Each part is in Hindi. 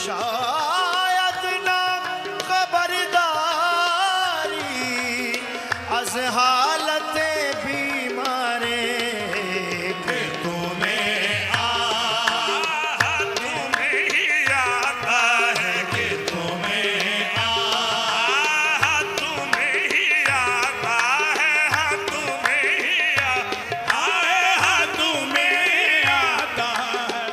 शायद ना खबरदारी अज हालत बीमारे के तुम्हें तुम्हें ही आता है कि तुम्हें तुम्हें ही आता है, तुम्हें ही तुम्हें आता है,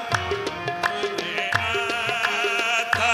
आता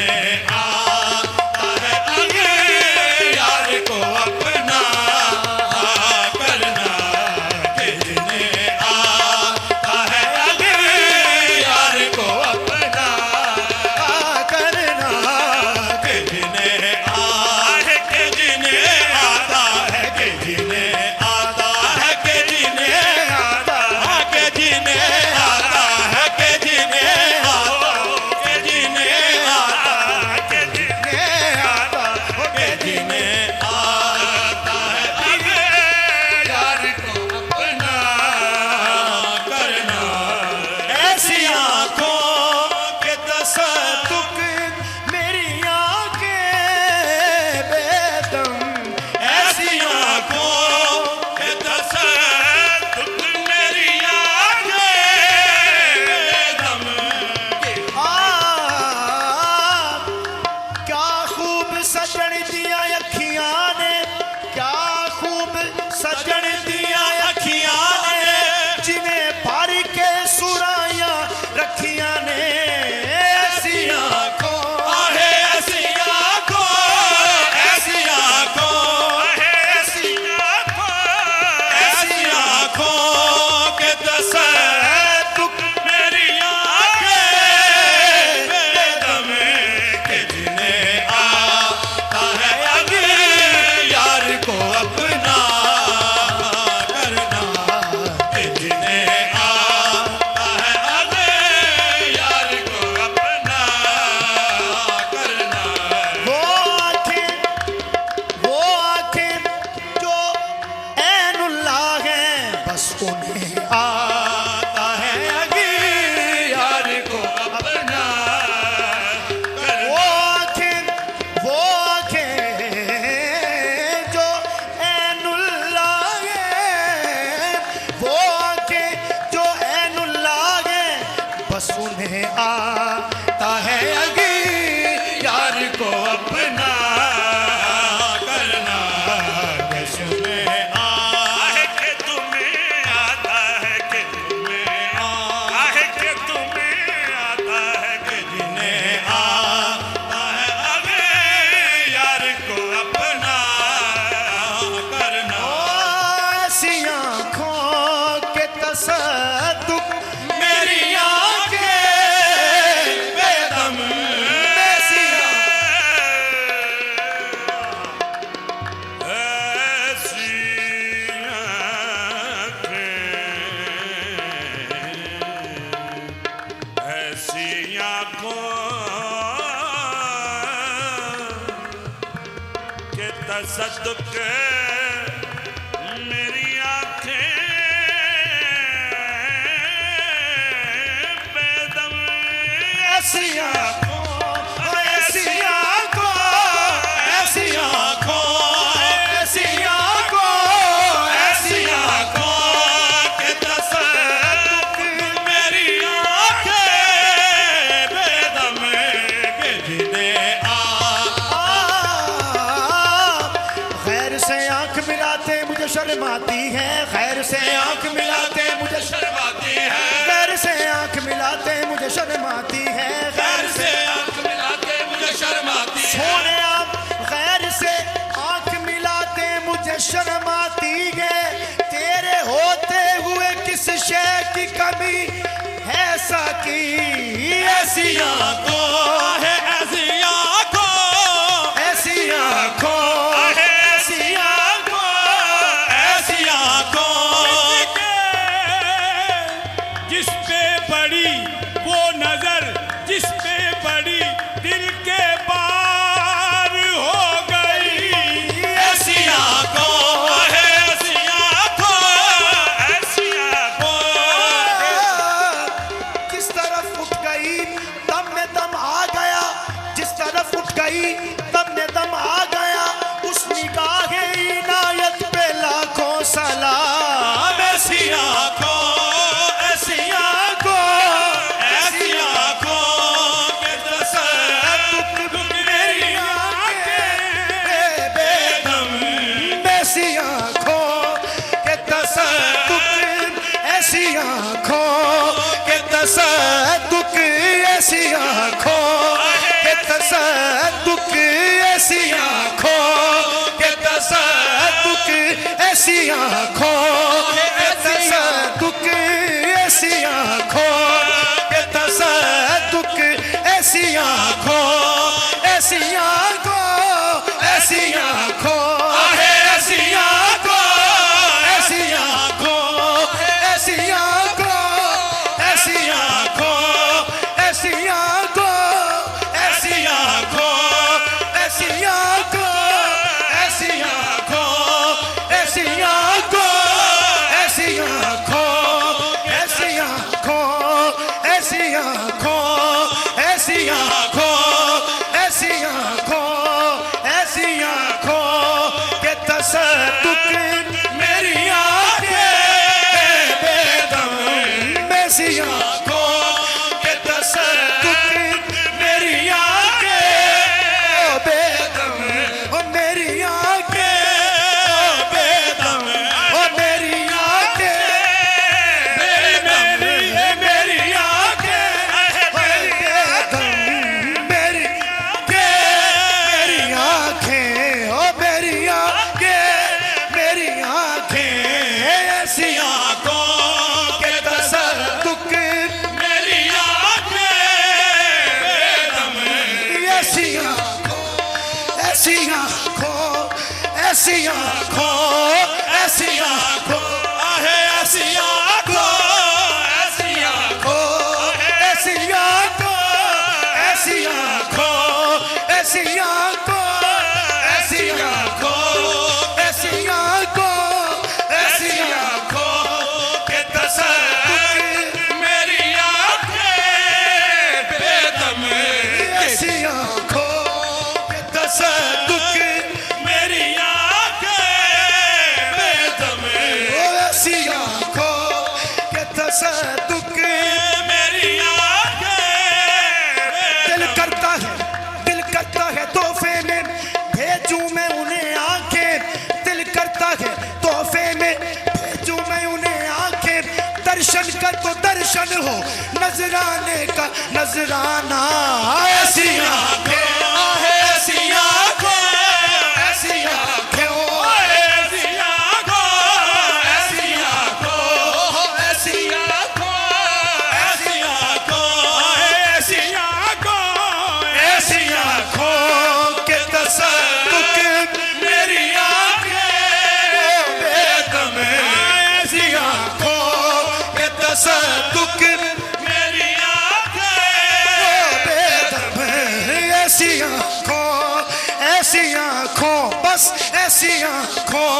जिन्हें आता है आगे यार को अपना करना, कि जिन्हें आता है आगे यार को अपना करना, कि जिन्हें आता है, कि जिन्हें आता है, कि जिन्हें आता है, कि जिन्हें आता है, कि जिन्हें आता, कि जिन्हें आता, कि जिन्हें आता, कि जिन्हें आता है आगे यार को अपना करना, ऐसी आंखों के तसद्दुक मेरी आंखें बेदम, ऐसी आंखों के तसद्दुक मेरी आंखें बेदम, क्या खूब सजन दिया अखियां ने, क्या खूब सजन दिया अखियां ने, जिन्हें भर के सुराया रखियां ने। ऐसी आंखों आहे ऐसी आंखों, ऐसी आंखों, ऐसी आंखों, ऐसी आंखों के तसद्दुक मेरी आंखें बेदम, कि जिन्हें आता है आगे यार को अपना करना, कि जिन्हें आता है आगे यार को अपना करना, वो आंखें जो ऐनुल्लाह हैं, बस उन्हें आता है आगे यार को अपना वो आंखें जो ऐनुल्लाह हैं, वो आंखें जो ऐनुल्लाह हैं, बस उन्हें आता है अगी यार को अपना करना, कि सुने आहे कि तुम्हें आता है, कि तुम्हें आहे कि तुम्हें आता है, कि जिन्हें आता है आगे यार को अपना करना, ऐसी आंखों के तसद्दुक मेरी आंखें बेदम, ऐसी ऐसी आंखों के तसद्दुक मेरी आंखें बेदम, ऐसी आंखों, ऐसी आंखों, ऐसी आंखों, ऐसी आंखों, ऐसी आंखों के तसद्दुक मेरी आंखें बेदम, कि जिन्हें खैर से आंख मिलाते मुझे शर्म आती है, खैर से आंख मिलाते मुझे शर्म आती है, खैर से आंख मिलाते मुझे शर्म आती है, खैर से आंख मिलाते मुझे शर्म आती है, सोने आप खैर से आंख मिलाते मुझे शर्म आती है, तेरे होते हुए किस शय की कमी है साकी। ऐसी आंखों है ऐसी आंखों, ऐसी आंखों, ऐसी आंखों, ऐसी आंखों जिस पे पड़ी वो नजर, जिस पे पड़ी दिल के पार हो गई, ऐसी आंखों है, ऐसी आंखों, ऐसी आंखों किस तरफ उठ गई दम में दम आ गया, जिस तरफ उठ गई दम में दम आ गया, उस निगाह इनायत पे लाखों सलाम। ऐसी आंखों, ऐसी आंखों, ऐसी आंखों के तसद्दुक मेरी आंखें बेदम, ऐसी आंखों के तसद्दुक, ऐसी आंखों के तसद्दुक, ऐसी आंखों के तसद्दुक। ऐसी आंखों के तसद्दुक, ऐसी आंखों के तसद्दुक, ऐसी आंखों के तसद्दुक, ऐसी आंखों, ऐसी आंखों, ऐसी आंखों, ऐसी आंखों, ऐसी आंखों, ऐसी आंखों, ऐसी आंखों, ऐसी आंखों, ऐसी आंखों, ऐसी आंखों, ऐसी आंखों, ऐसी आंखों, ऐसी आंखों, ऐसी आंखों, ऐसी आंखों, ऐसी आंखों, ऐसी आंखों, ऐसी आंखों के तसद्दुक मेरी आंखें बेदम, ऐसी आंखों के तसद्दुक मेरी आंखें बेदम, ओ मेरी आंखें बेदम, ओ मेरी आंखें बेदम, मेरी आंखें बेदम, मेरी आंखें, ओ मेरी आंखें, मेरी आंखें, ऐसी आंखों के तसद्दुक मेरी आंखें बेदम, ऐसी आंखों, ऐसी आंखों, ऐसी आंखों, ऐसी आंखों, ऐसी आंखों, ऐसी आंखों, ऐसी आंखों, ऐसी आंखों, ऐसी आंखों, ऐसी आंखों, ऐसी आंखों, ऐसी आंखों के तसद्दुक मेरी आंखें बेदम, ऐसी आंखों के तसद्दुक मेरी आंखें बेदम, ऐसी आंखों के तसद्दुक मेरी दिल आंखें करता है तोहफे में भेजूं मैं उन्हें आंखें, दिल करता है तोहफे में भेजूं मैं उन्हें आंखें, दर्शन का तो दर्शन हो, नजराने का नजराना, ऐसी आंखें, ऐसी आंखें, ऐसी आंखें, ओ ऐसी आंखों, ऐसी आंखों, ऐसी आंखों, ऐसी आंखों, ऐसी आंखों, ऐसी आंखों के तसद्दुक मेरी आंखें बेदम, ऐसी आंखों के तसद्दुक मेरी आंखें बेदम, ऐसी आंखों, ऐसी आंखों, बस ऐसी आंखों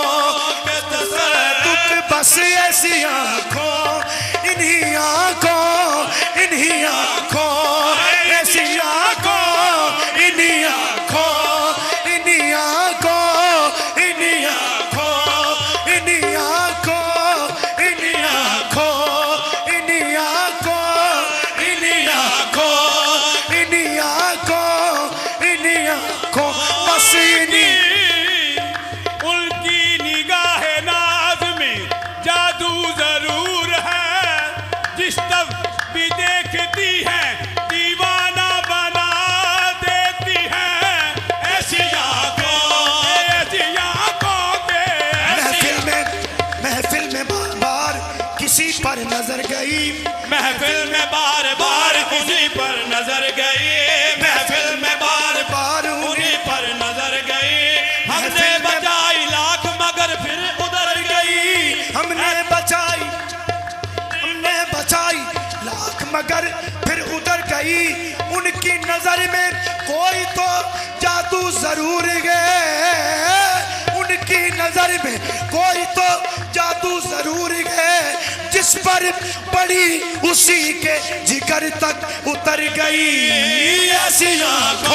के तसद्दुक, बस ऐसी आंखों, इन्हीं आंखों, इन्हीं आंखों, ऐसी आंखों, इन्हीं आंखों, इन्हीं आंखों, इन्हीं आंखों, इन्हीं आंखों, इन्हीं आंखों, इन्हीं आंखों, इन्हीं आंखों, इन्हीं आंखों, इन्हीं आंखों, बस इन्हीं उनकी निगाह नाज में जादू जरूर है, जिस तब भी देखती है दीवाना बना देती है, ऐसी आंखों के महफिल में बार बार किसी पर नजर गई, महफिल में बार बार उन्हीं पर नजर गई, महफिल में बार बार उन्हीं पर नजर गई, हमने बजाई लाख मगर फिर उधर गई, हमने बचाई लाख मगर फिर उधर गई, उनकी नजर में कोई तो जादू जरूर है, उनकी नजर में कोई तो जादू जरूर है, जिस पर पड़ी उसी के जिगर तक उतर गई, ऐसी आंखों